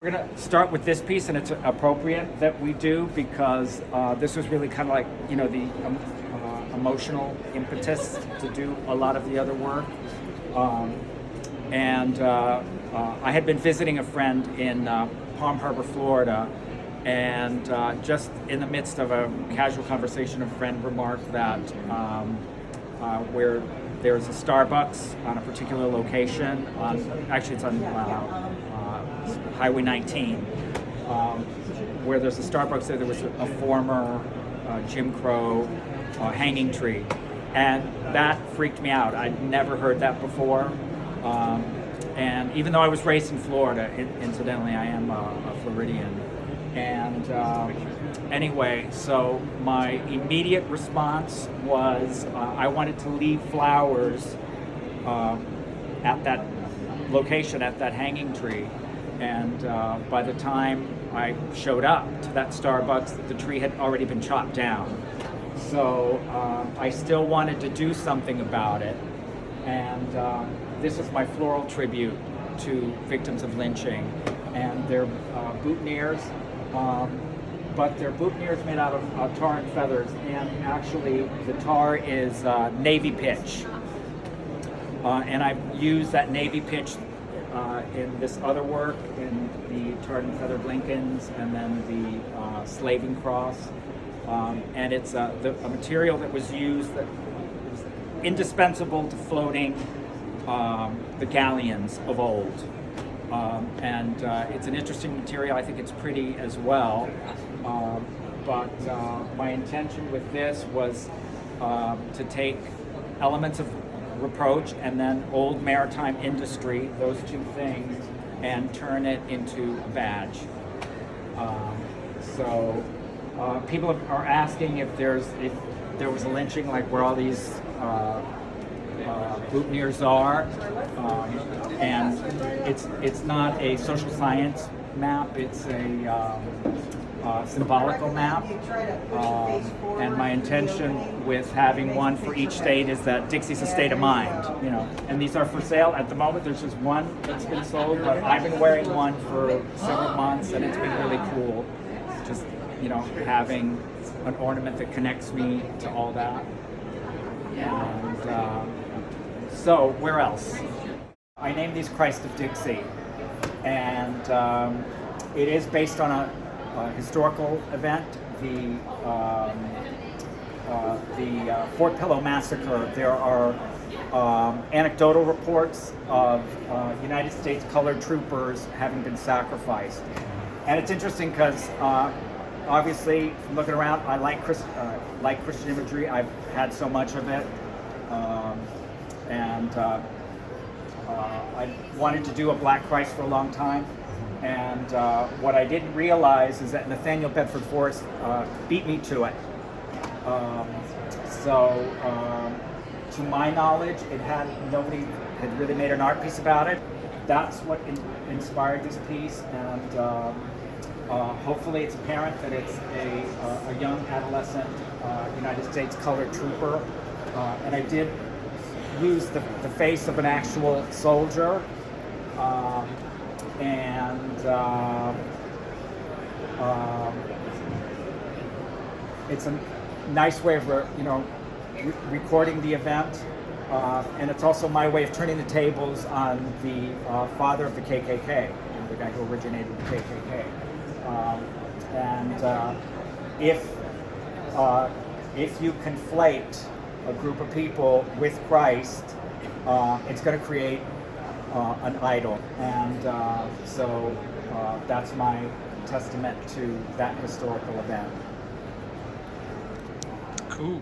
We're going to start with this piece, and it's appropriate that we do because this was really kind of like, the emotional impetus to do a lot of the other work. I had been visiting a friend in Palm Harbor, Florida, and just in the midst of a casual conversation, a friend remarked that where there's a Starbucks on a particular location, it's on Highway 19, where there's a Starbucks there was a former Jim Crow hanging tree. And that freaked me out. I'd never heard that before. And even though I was raised in Florida, incidentally, I am a Floridian. And anyway, so my immediate response was I wanted to leave flowers at that location, at that hanging tree. And by the time I showed up to that Starbucks, the tree had already been chopped down. So I still wanted to do something about it. And this is my floral tribute to victims of lynching. And they're boutonnieres, but they're boutonnieres made out of tar and feathers. And actually, the tar is navy pitch. And I've used that navy pitch in this other work, in the tarred and feathered Lincolns, and then the slaving cross. And it's a material that was used that was indispensable to floating the galleons of old. It's an interesting material. I think it's pretty as well. But my intention with this was to take elements of reproach and then old maritime industry, those two things, and turn it into a badge. People are asking if there was a lynching, like where all these boutonnieres are, and it's not a social science map, it's a symbolical map, and my intention with having one for each state is that Dixie's a state of mind, and these are for sale at the moment. There's just one that's been sold, but I've been wearing one for several months, and it's been really cool, just having an ornament that connects me to all that. And so where else? I named these Christ of Dixie, and it is based on a historical event, the Fort Pillow massacre. There are anecdotal reports of United States colored troopers having been sacrificed, and it's interesting because obviously, from looking around, I like Christian imagery. I've had so much of it, I wanted to do a Black Christ for a long time. And what I didn't realize is that Nathaniel Bedford Forrest beat me to it. To my knowledge, nobody had really made an art piece about it. That's what inspired this piece, and hopefully it's apparent that it's a young adolescent United States colored trooper. And I did use the face of an actual soldier. It's a nice way of recording the event, and it's also my way of turning the tables on the father of the KKK, the guy who originated the KKK. If you conflate a group of people with Christ, it's going to create an idol, and that's my testament to that historical event. Cool.